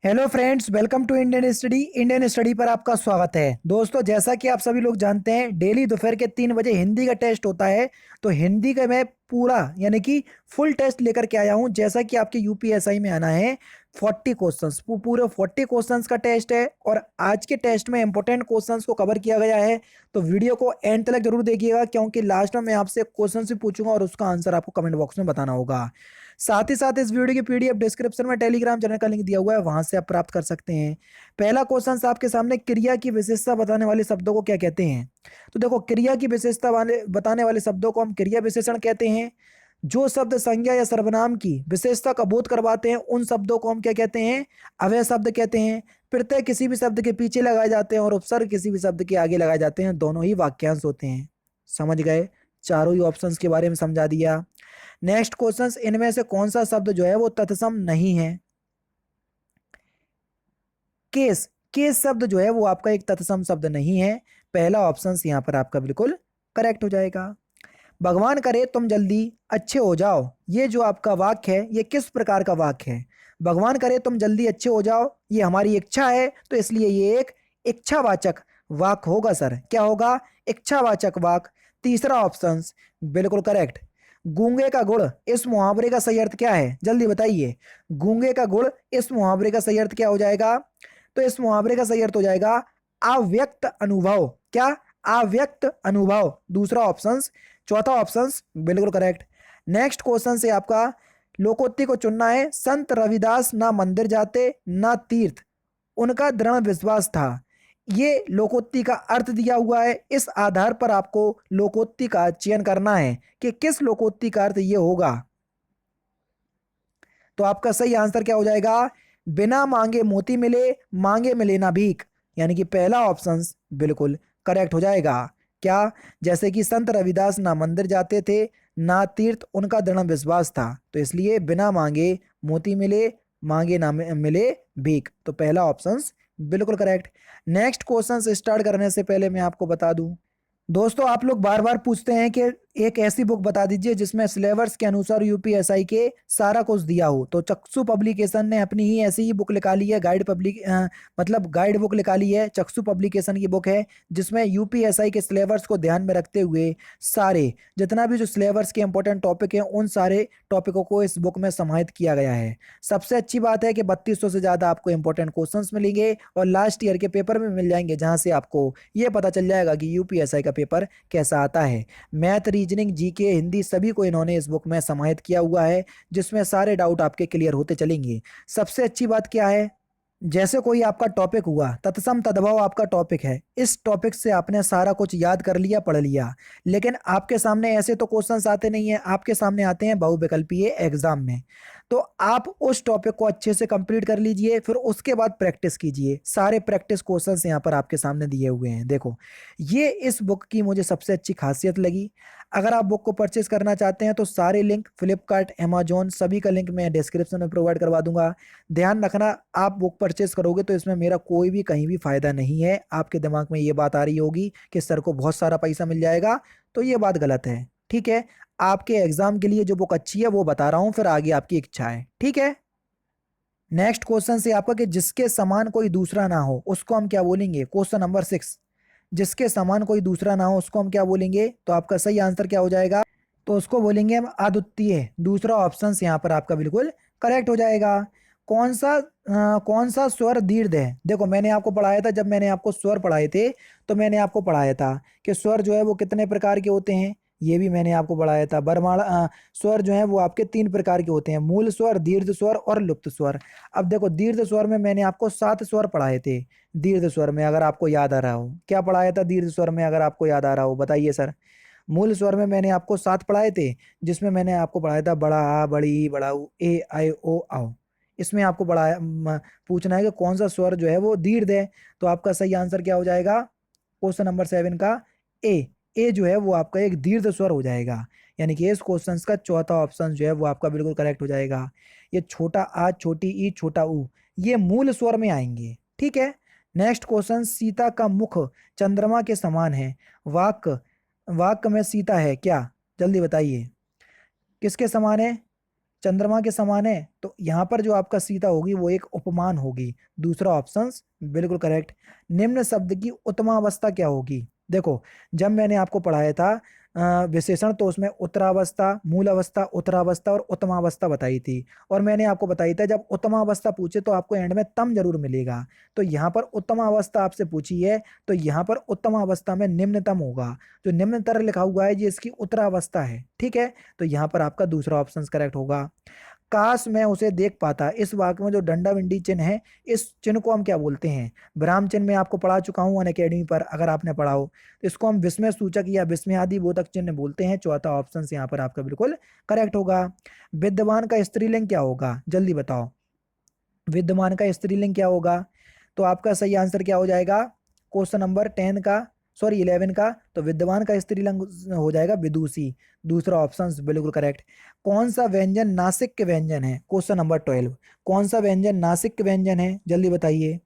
Hello friends, welcome to Indian study पर आपका स्वागत है। दोस्तों, जैसा कि आप सभी लोग जानते हैं, डेली दोपहर के 3 बजे हिंदी का टेस्ट होता है। तो हिंदी का मैं पूरा यानी कि फुल टेस्ट लेकर के आया हूं। जैसा कि आपके यूपीएसआई में आना है 40 क्वेश्चंस, पूरे 40 क्वेश्चंस का टेस्ट है। और आज के टेस्ट में इंपॉर्टेंट क्वेश्चंस को कवर किया गया है। तो वीडियो को एंड तक जरूर देखिएगा, क्योंकि लास्ट में मैं आपसे क्वेश्चन भी पूछूंगा और उसका आंसर आपको कमेंट बॉक्स में बताना होगा। साथ ही साथ इस वीडियो की पीडीएफ डिस्क्रिप्शन में टेलीग्राम चैनल का लिंक दिया हुआ है, वहां से आप प्राप्त कर सकते हैं। पहला क्वेश्चन आपके सामने, क्रिया की विशेषता बताने वाले शब्दों को क्या कहते हैं? तो देखो, क्रिया की विशेषता वाले बताने वाले शब्दों को हम क्रिया विशेषण कहते हैं। जो शब्द संज्ञा या सर्वनाम की विशेषता का बोध करवाते हैं, उन शब्दों को हम क्या कहते हैं? अव्यय शब्द कहते हैं। प्रत्यय किसी भी शब्द के पीछे लगाए जाते हैं और उपसर्ग किसी भी शब्द के आगे लगाए जाते हैं। दोनों ही वाक्यांश होते हैं। समझ गए? चारों ही ऑप्शंस के बारे में समझा दिया। नेक्स्ट क्वेश्चन, इनमें से कौन सा शब्द जो है वो तत्सम नहीं है? केस केस शब्द जो है वो आपका एक तत्सम शब्द नहीं है। पहला ऑप्शन यहाँ पर आपका बिल्कुल करेक्ट हो जाएगा। भगवान करे तुम जल्दी अच्छे हो जाओ, ये जो आपका वाक्य है, ये किस प्रकार का वाक्य है? भगवान करे तुम जल्दी अच्छे हो जाओ, ये हमारी इच्छा है, तो इसलिए ये एक इच्छावाचक वाक्य होगा। सर, क्या होगा? इच्छावाचक वाक्य। तीसरा ऑप्शन बिल्कुल करेक्ट। गूंगे का गुड़ इस मुहावरे का सही अर्थ क्या है? जल्दी बताइए। गूंगे का गुड़ इस मुहावरे का सही अर्थ क्या हो जाएगा? तो इस मुहावरे का सही अर्थ हो जाएगा अव्यक्त अनुभव। क्या? अव्यक्त अनुभव, दूसरा ऑप्शन। चौथा ऑप्शन बिल्कुल करेक्ट। नेक्स्ट क्वेश्चन से आपका लोकोक्ति को चुनना है। संत रविदास ना मंदिर जाते ना तीर्थ, उनका दृढ़ विश्वास था। ये लोकोक्ति का अर्थ दिया हुआ है। इस आधार पर आपको लोकोक्ति का चयन करना है कि किस लोकोक्ति का अर्थ ये होगा। तो आपका सही आंसर क्या हो जाएगा? बिना मांगे मोती मिले, मांगे मिले ना भीख, यानी कि पहला ऑप्शन बिल्कुल करेक्ट हो जाएगा। क्या? जैसे कि संत रविदास ना मंदिर जाते थे ना तीर्थ, उनका दृढ़ विश्वास था, तो इसलिए बिना मांगे मोती मिले, मांगे ना मिले भीख। तो पहला ऑप्शन बिल्कुल करेक्ट। नेक्स्ट क्वेश्चन स्टार्ट करने से पहले मैं आपको बता दूं, दोस्तों, आप लोग बार बार पूछते हैं कि एक ऐसी बुक बता दीजिए जिसमें सिलेबस के अनुसार यूपीएसआई के सारा कुछ दिया हो। तो चक्षु पब्लिकेशन ने अपनी ही ऐसी ही बुक निकाली है, मतलब गाइड बुक निकाली है। चक्षु पब्लिकेशन की बुक है, जिसमें यूपीएसआई के सिलेबस को ध्यान में रखते हुए सारे जितना भी जो सिलेबस के इंपॉर्टेंट टॉपिक हैं, उन सारे टॉपिकों को इस बुक में समाहित किया गया है। सबसे अच्छी बात है कि 3200 से ज्यादा आपको इंपॉर्टेंट क्वेश्चंस मिलेंगे और लास्ट ईयर के पेपर में मिल जाएंगे, जहां से आपको ये पता चल जाएगा कि यूपीएसआई का पेपर कैसा आता है। मैथ, रीजनिंग, जीके, हिंदी सभी को इन्होंने इस बुक में समाहित किया हुआ है, जिसमें सारे डाउट आपके क्लियर होते चलेंगे। सबसे अच्छी बात क्या है, जैसे कोई आपका टॉपिक हुआ, तत्सम तद्भव आपका टॉपिक है, इस टॉपिक से आपने सारा कुछ याद कर लिया, पढ़ लिया, लेकिन आपके सामने ऐसे तो क्वेश्चंस आते नहीं है, आपके सामने आते हैं बहुविकल्पीय एग्जाम में। तो आप उस टॉपिक को अच्छे से कंप्लीट कर लीजिए, फिर उसके बाद प्रैक्टिस कीजिए। सारे प्रैक्टिस क्वेश्चंस यहाँ पर आपके सामने दिए हुए हैं। देखो, ये इस बुक की मुझे सबसे अच्छी खासियत लगी। अगर आप बुक को परचेज करना चाहते हैं तो सारे लिंक फ्लिपकार्ट, अमेजोन सभी का लिंक मैं डिस्क्रिप्शन में प्रोवाइड करवा दूंगा। ध्यान रखना, आप बुक परचेज करोगे तो इसमें मेरा कोई भी कहीं भी फायदा नहीं है। आपके दिमाग में ये बात आ रही होगी कि सर को बहुत सारा पैसा मिल जाएगा, तो ये बात गलत है। ठीक है, आपके एग्जाम के लिए जो बुक अच्छी है वो बता रहा हूं, फिर आगे आपकी इच्छा है। ठीक है। नेक्स्ट क्वेश्चन से आपका कि जिसके समान कोई दूसरा ना हो उसको हम क्या बोलेंगे? क्वेश्चन नंबर 6, जिसके समान कोई दूसरा ना हो उसको हम क्या बोलेंगे? तो आपका सही आंसर क्या हो जाएगा? तो उसको बोलेंगे हम अद्वितीय। दूसरा ऑप्शन यहाँ पर आपका बिल्कुल करेक्ट हो जाएगा। कौन सा स्वर दीर्घ है? देखो, मैंने आपको पढ़ाया था, जब मैंने आपको स्वर पढ़ाए थे तो मैंने आपको पढ़ाया था कि स्वर जो है वो कितने प्रकार के होते हैं। ये भी मैंने आपको पढ़ाया था। बरमाला स्वर जो है वो आपके 3 प्रकार के होते हैं: मूल स्वर, दीर्घ स्वर और लुप्त स्वर। अब देखो, दीर्घ स्वर में मैंने आपको 7 स्वर पढ़ाए थे। दीर्घ स्वर में अगर आपको याद आ रहा हो, क्या पढ़ाया था दीर्घ स्वर में? अगर आपको याद आ रहा हो बताइए सर। मूल स्वर में मैंने आपको 7 पढ़ाए थे, जिसमें मैंने आपको पढ़ाया था बड़ा आ, बड़ी, बड़ाऊ, ए, आई, ओ, आओ। इसमें आपको पूछना है कि कौन सा स्वर जो है वो दीर्घ है। तो आपका सही आंसर क्या हो जाएगा? क्वेश्चन नंबर 7 का ए। ए जो है वो आपका एक दीर्घ स्वर हो जाएगा, यानी कि इस क्वेश्चन का चौथा ऑप्शन जो है वो आपका बिल्कुल करेक्ट हो जाएगा। ये छोटा आ, छोटी ई, छोटा ऊ, ये मूल स्वर में आएंगे। ठीक है। नेक्स्ट क्वेश्चन, सीता का मुख चंद्रमा के समान है, वाक्य वाक्य में सीता है क्या? जल्दी बताइए, किसके समान है? चंद्रमा के समान है, तो यहाँ पर जो आपका सीता होगी वो एक उपमान होगी। दूसरा ऑप्शन बिल्कुल करेक्ट। निम्न शब्द की उत्तमावस्था क्या होगी? देखो, जब मैंने आपको पढ़ाया था विशेषण, तो उसमें उत्तरावस्था, मूल अवस्था, उत्तरावस्था और उत्तमावस्था बताई थी। और मैंने आपको बताई था जब उत्तमावस्था पूछे तो आपको एंड में तम जरूर मिलेगा। तो यहाँ पर उत्तमावस्था आपसे पूछी है, तो यहाँ पर उत्तमावस्था में निम्नतम होगा। जो निम्नतर लिखा हुआ है ये इसकी उत्तरावस्था है, ठीक है। तो यहाँ पर आपका दूसरा ऑप्शन करेक्ट होगा। काश मैं उसे देख पाता, इस वाक्य में जो डंडा विंडी चिन्ह है, इस चिन्ह को हम क्या बोलते हैं? विराम चिन्ह में आपको पढ़ा चुका हूं अनअकैडमी पर, अगर आपने पढ़ा हो तो इसको हम विस्मय सूचक या विस्मयादि बोधक चिन्ह बोलते हैं। चौथा ऑप्शन यहाँ पर आपका बिल्कुल करेक्ट होगा। विद्यमान का स्त्रीलिंग क्या होगा? जल्दी बताओ, विद्यमान का स्त्रीलिंग क्या होगा? तो आपका सही आंसर क्या हो जाएगा? क्वेश्चन नंबर 10 का, सॉरी 11 का, तो विद्यमान का स्त्रीलिंग हो जाएगा विदुषी। दूसरा ऑप्शन बिल्कुल करेक्ट। कौन सा व्यंजन नासिक व्यंजन है? क्वेश्चन नंबर 12, कौन सा व्यंजन नासिक व्यंजन है? जल्दी बताइए।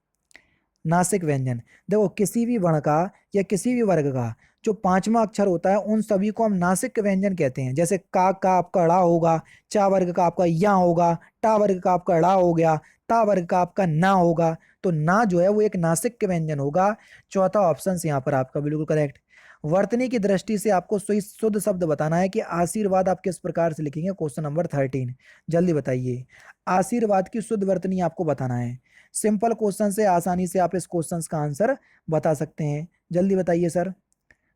नासिक व्यंजन, देखो किसी भी वर्ण का या किसी भी वर्ग का जो पांचवा अक्षर होता है उन सभी को हम नासिक व्यंजन कहते हैं। जैसे का आपका ड़ा होगा, चा वर्ग का आपका या होगा, टा वर्ग का आपका ड़ा हो गया, ता वर्ग का आपका ना होगा। तो ना जो है वो एक नासिक व्यंजन होगा। चौथा ऑप्शन यहाँ पर आपका बिल्कुल करेक्ट। वर्तनी की दृष्टि से आपको शुद्ध शब्द बताना है कि आशीर्वाद आप किस प्रकार से लिखेंगे। क्वेश्चन नंबर 13, जल्दी बताइए। आशीर्वाद की शुद्ध वर्तनी आपको बताना है। सिंपल क्वेश्चन से आसानी से आप इस क्वेश्चन का आंसर बता सकते हैं। जल्दी बताइए सर।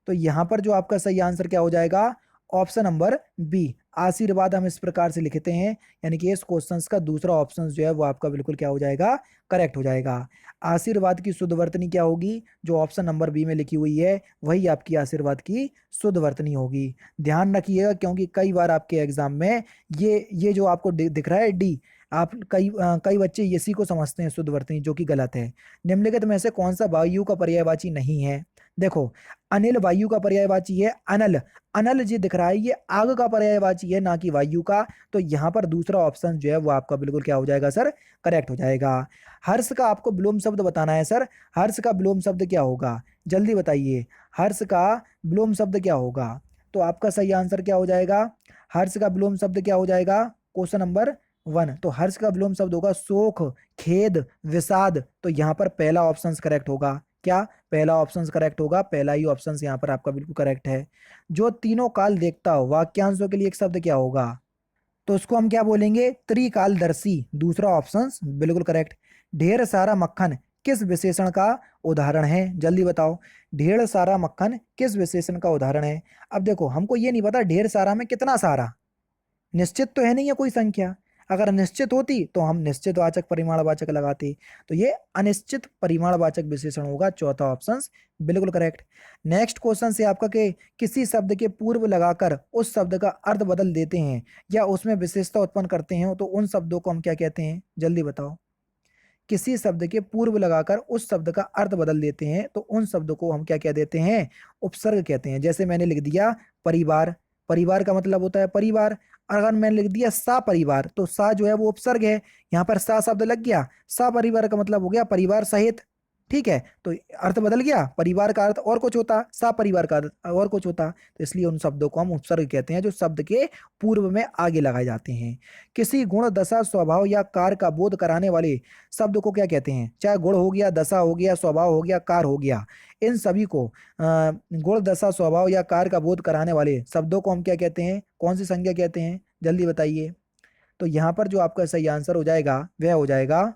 तो यहाँ पर जो आपका सही आंसर क्या हो जाएगा? ऑप्शन नंबर बी, आशीर्वाद हम इस प्रकार से लिखते हैं। यानी कि इस क्वेश्चन का दूसरा ऑप्शन जो है वो आपका बिल्कुल क्या हो जाएगा? करेक्ट हो जाएगा। आशीर्वाद की शुद्ध वर्तनी क्या होगी? जो ऑप्शन नंबर बी में लिखी हुई है वही आपकी आशीर्वाद की शुद्ध वर्तनी होगी। ध्यान रखिएगा, क्योंकि कई बार आपके एग्जाम में ये जो आपको दिख रहा है डी, आप कई बच्चे इसी को समझते हैं शुद्ध वर्तनी, जो कि गलत है। निम्नलिखित में से कौन सा वायु का पर्यायवाची नहीं है? देखो, अनिल वायु का पर्यायवाची है। अनल, अनल जी दिख रहा है ये आग का पर्यायवाची है, ना कि वायु का। तो यहाँ पर दूसरा ऑप्शन जो है वो आपका बिल्कुल क्या हो जाएगा सर? करेक्ट हो जाएगा। हर्ष का आपको विलोम शब्द बताना है सर। हर्ष का विलोम शब्द क्या होगा? जल्दी बताइए। हर्ष का विलोम शब्द क्या होगा? तो आपका सही आंसर क्या हो जाएगा? हर्ष का विलोम शब्द क्या हो जाएगा? क्वेश्चन नंबर 1, तो हर्ष का विलोम शब्द होगा शोक, खेद, विषाद। तो यहाँ पर पहला ऑप्शन करेक्ट होगा। क्या? पहला ऑप्शन करेक्ट होगा। पहला ही ऑप्शन यहाँ पर आपका बिल्कुल करेक्ट है। जो तीनों काल देखता हो, वाक्यांशों के लिए एक शब्द क्या होगा? तो उसको हम क्या बोलेंगे? त्रिकालदर्शी। दूसरा ऑप्शन बिल्कुल करेक्ट। ढेर सारा मक्खन किस विशेषण का उदाहरण है? जल्दी बताओ। ढेर सारा मक्खन किस विशेषण का उदाहरण है? अब देखो, हमको ये नहीं पता ढेर सारा में कितना सारा, निश्चित तो है नहीं है कोई संख्या। अगर निश्चित होती तो हम निश्चित वाचक परिमाणवाचक लगाते। तो ये अनिश्चित परिमाणवाचक विशेषण होगा। चौथा ऑप्शन बिल्कुल करेक्ट। नेक्स्ट क्वेश्चन से आपका के किसी शब्द के पूर्व लगाकर उस शब्द का अर्थ बदल देते हैं या उसमें विशेषता उत्पन्न करते हैं, तो उन शब्दों को हम क्या कहते हैं? जल्दी बताओ। किसी शब्द के पूर्व लगाकर उस शब्द का अर्थ बदल देते हैं तो उन शब्दों को हम क्या कह देते हैं? उपसर्ग कहते हैं। जैसे मैंने लिख दिया परिवार, परिवार का मतलब होता है परिवार। अगर मैंने लिख दिया सा परिवार, तो सा जो है वो उपसर्ग है। यहाँ पर सा शब्द लग गया, सा परिवार का मतलब हो गया परिवार सहित। ठीक है, तो अर्थ बदल गया। परिवार का अर्थ और कुछ होता, सा परिवार का अर्थ और कुछ होता। तो इसलिए उन शब्दों को हम उपसर्ग कहते हैं जो शब्द के पूर्व में आगे लगाए जाते हैं। किसी गुण, दशा, स्वभाव या कार्य का बोध कराने वाले शब्द को क्या कहते हैं? चाहे गुण हो गया, दशा हो गया, स्वभाव हो गया, कार्य हो गया, इन सभी को गुण, दशा, स्वभाव या कार्य का बोध कराने वाले शब्दों को हम क्या कहते हैं? कौन सी संज्ञा कहते हैं? जल्दी बताइए। तो यहाँ पर जो आपका सही आंसर हो जाएगा वह हो जाएगा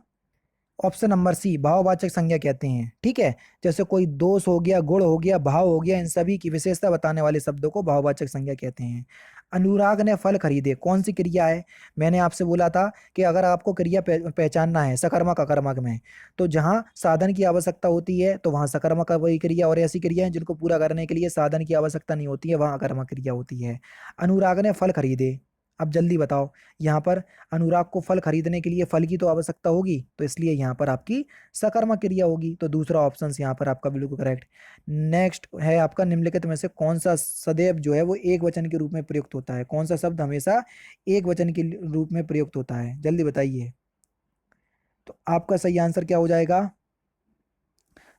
ऑप्शन नंबर सी, भाववाचक संज्ञा कहते हैं। ठीक है, जैसे कोई दोष हो गया, गुण हो गया, भाव हो गया, इन सभी की विशेषता बताने वाले शब्दों को भाववाचक संज्ञा कहते हैं। अनुराग ने फल खरीदे, कौन सी क्रिया है? मैंने आपसे बोला था कि अगर आपको क्रिया पहचानना है सकर्मक अकर्मक में, तो जहां साधन की आवश्यकता होती है तो वहां सकर्मक वही क्रिया, और ऐसी क्रिया है जिनको पूरा करने के लिए साधन की आवश्यकता नहीं होती है, वहां अकर्मक क्रिया होती है। अनुराग ने फल खरीदे, अब जल्दी बताओ। यहाँ पर अनुराग को फल खरीदने के लिए फल की तो आवश्यकता होगी, तो इसलिए यहाँ पर आपकी सकर्मक क्रिया होगी। तो दूसरा ऑप्शन यहाँ पर आपका बिल्कुल करेक्ट। नेक्स्ट है आपका, निम्नलिखित में से कौन सा सदैव जो है वो एक वचन के रूप में प्रयुक्त होता है? कौन सा शब्द हमेशा एक वचन के रूप में प्रयुक्त होता है? जल्दी बताइए। तो आपका सही आंसर क्या हो जाएगा?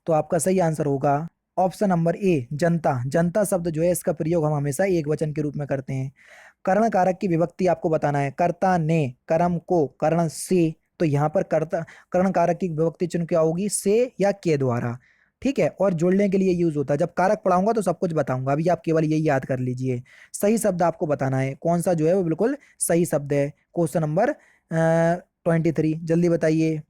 तो आपका सही आंसर होगा ऑप्शन नंबर ए जनता। जनता शब्द जो है इसका प्रयोग हम हमेशा एक वचन के रूप में करते हैं। कर्ण कारक की विभक्ति आपको बताना है, कर्ता ने कर्म को कर्ण से, तो यहाँ पर कर्ता कर्ण कारक की विभक्ति चिन्ह क्या होगी, से या के द्वारा। ठीक है, और जोड़ने के लिए यूज होता है। जब कारक पढ़ाऊंगा तो सब कुछ बताऊंगा, अभी आप केवल यही याद कर लीजिए। सही शब्द आपको बताना है, कौन सा जो है वो बिल्कुल सही शब्द है। क्वेश्चन नंबर 23 जल्दी बताइए।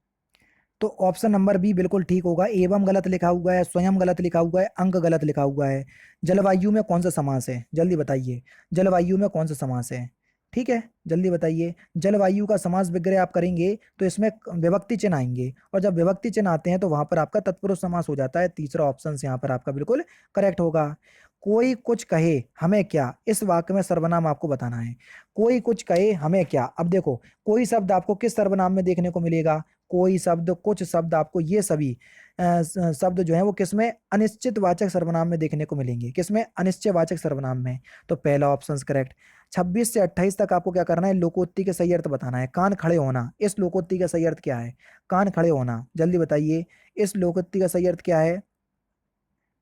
तो ऑप्शन नंबर बी बिल्कुल ठीक होगा। एवं गलत लिखा हुआ है, स्वयं गलत लिखा हुआ है, अंक गलत लिखा हुआ है। जलवायु में कौन सा समास है, जल्दी बताइए। जलवायु में कौन सा समास है, ठीक है जल्दी बताइए। जलवायु का समास विग्रह आप करेंगे तो इसमें विभक्ति चिन्ह आएंगे, और जब विभक्ति चिन्ह आते हैं तो वहां पर आपका तत्पुरुष समास हो जाता है। तीसरा ऑप्शन यहाँ पर आपका बिल्कुल करेक्ट होगा। कोई कुछ कहे हमें क्या, इस वाक्य में सर्वनाम आपको बताना है। कोई कुछ कहे हमें क्या, अब देखो कोई शब्द आपको किस सर्वनाम में देखने को मिलेगा, कोई शब्द कुछ शब्द आपको ये सभी शब्द जो है वो किसमें, अनिश्चित वाचक सर्वनाम में देखने को मिलेंगे। किसमें, अनिश्चय वाचक सर्वनाम में। तो पहला ऑप्शन करेक्ट। 26 से 28 तक आपको क्या करना है, लोकोक्ति के सही अर्थ बताना है। कान खड़े होना, इस लोकोक्ति का सही अर्थ क्या है, कान खड़े होना, जल्दी बताइए इस लोकोक्ति का सही अर्थ क्या है।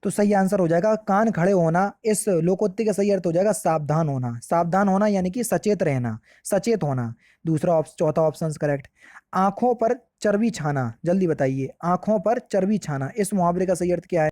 तो सही आंसर हो जाएगा कान खड़े होना। इस लोकोक्ति का सही अर्थ हो जाएगा सावधान होना। सावधान होना यानी कि सचेत रहना, सचेत होना। चौथा ऑप्शन करेक्ट। आंखों पर चर्बी छाना, जल्दी बताइए आंखों पर चर्बी छाना, इस मुहावरे का सही अर्थ क्या है।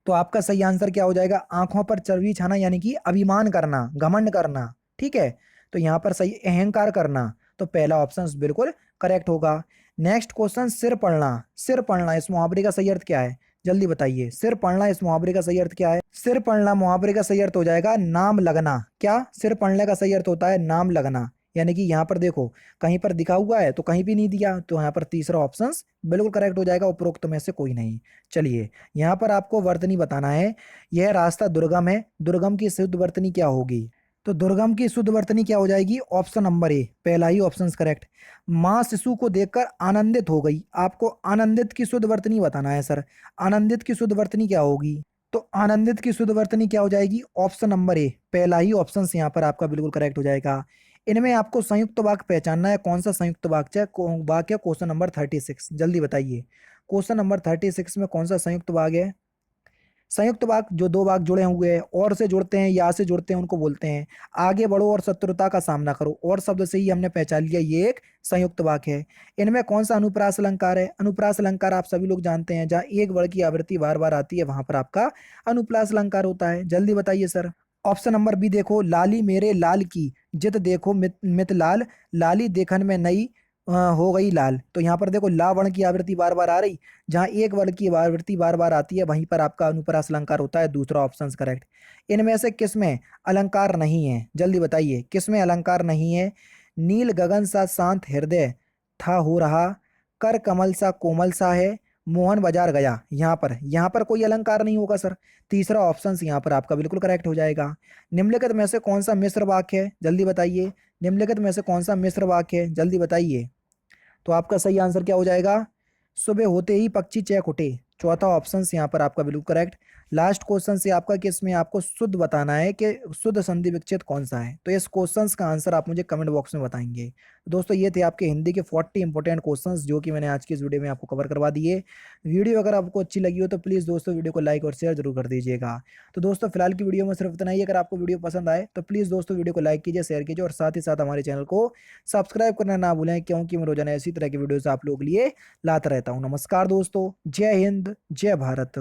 तो आपका सही आंसर क्या हो जाएगा, आंखों पर चर्बी छाना यानी कि अभिमान करना, घमंड करना। ठीक है, तो यहाँ पर सही अहंकार करना। तो पहला ऑप्शन बिल्कुल करेक्ट होगा। नेक्स्ट क्वेश्चन, सिर पढ़ना। सिर पढ़ना इस मुहावरे का सही अर्थ क्या है, जल्दी बताइए। सिर पढ़ना इस मुहावरे का सही अर्थ क्या है। सिर पढ़ना मुहावरे का सही अर्थ हो जाएगा नाम लगना। क्या, सिर पढ़ने का सही अर्थ होता है नाम लगना। यानी कि यहाँ पर देखो कहीं पर दिखा हुआ है तो कहीं भी नहीं दिया, तो यहाँ पर तीसरा ऑप्शन बिल्कुल करेक्ट हो जाएगा, उपरोक्त में से कोई नहीं। चलिए यहाँ पर आपको वर्तनी बताना है। यह रास्ता दुर्गम है, दुर्गम की शुद्ध वर्तनी क्या होगी। तो दुर्गम की शुद्ध वर्तनी क्या हो जाएगी, ऑप्शन नंबर ए, पहला ही ऑप्शन करेक्ट। माँ शिशु को देखकर आनंदित हो गई। आपको आनंदित की शुद्ध वर्तनी बताना है सर। आनंदित की शुद्ध वर्तनी क्या होगी, तो आनंदित की शुद्ध वर्तनी क्या हो जाएगी, ऑप्शन नंबर ए, पहला ही ऑप्शन यहाँ पर आपका बिल्कुल करेक्ट हो जाएगा। इनमें आपको संयुक्त वाक्य पहचानना है, कौन सा संयुक्त वाक्य, क्वेश्चन नंबर 36 जल्दी बताइए। क्वेश्चन नंबर 36 में कौन सा संयुक्त वाक्य है। संयुक्त वाक्य जो दो वाक्य जुड़े हुए हैं, और से जुड़ते हैं या से जुड़ते हैं उनको बोलते हैं। आगे बढ़ो और शत्रुता का सामना करो, और शब्द से ही हमने पहचान लिया ये एक संयुक्त वाक्य है। इनमें कौन सा अनुप्रास अलंकार है। अनुप्रास अलंकार आप सभी लोग जानते हैं, जहाँ एक वर्ड की आवृत्ति बार बार आती है वहां पर आपका अनुप्रास अलंकार होता है। जल्दी बताइए सर। ऑप्शन नंबर बी देखो, लाली मेरे लाल की जित देखो मित लाल, लाली देखन में नई हो गई लाल। तो यहाँ पर देखो ला वर्ण की आवृत्ति बार बार आ रही, जहाँ एक वर्ण की आवृत्ति बार बार आती है वहीं पर आपका अनुप्रास अलंकार होता है। दूसरा ऑप्शन करेक्ट। इनमें से किसमें अलंकार नहीं है, जल्दी बताइए किसमें अलंकार नहीं है। नील गगन सा शांत हृदय था हो रहा, कर कमल सा कोमल सा है, मोहन बाजार गया। यहाँ पर कोई अलंकार नहीं होगा सर। तीसरा ऑप्शन यहाँ पर आपका बिल्कुल करेक्ट हो जाएगा। निम्नलिखित में से कौन सा मिश्र वाक्य है, जल्दी बताइए। निम्नलिखित में से कौन सा मिश्र वाक्य है, जल्दी बताइए। तो आपका सही आंसर क्या हो जाएगा, सुबह होते ही पक्षी चहक उठे। चौथा ऑप्शन यहाँ पर आपका बिल्कुल करेक्ट। लास्ट क्वेश्चन से आपका किस में आपको शुद्ध बताना है कि शुद्ध संधि विच्छेद कौन सा है। तो इस क्वेश्चन का आंसर आप मुझे कमेंट बॉक्स में बताएंगे। तो दोस्तों ये थे आपके हिंदी के 40 इंपॉर्टेंट क्वेश्चंस जो कि मैंने आज की इस वीडियो में आपको कवर करवा दिए। वीडियो अगर आपको अच्छी लगी हो तो प्लीज़ दोस्तों वीडियो को लाइक और शेयर जरूर कर दीजिएगा। तो दोस्तों फिलहाल की वीडियो में सिर्फ इतना ही। अगर आपको वीडियो पसंद आए तो प्लीज़ दोस्तों वीडियो को लाइक कीजिए, शेयर कीजिए और साथ ही साथ हमारे चैनल को सब्सक्राइब करना ना भूलें, क्योंकि मैं रोजाना इसी तरह की वीडियोस आप लोगों के लिए लाता रहता हूँ। नमस्कार दोस्तों, जय हिंद, जय भारत।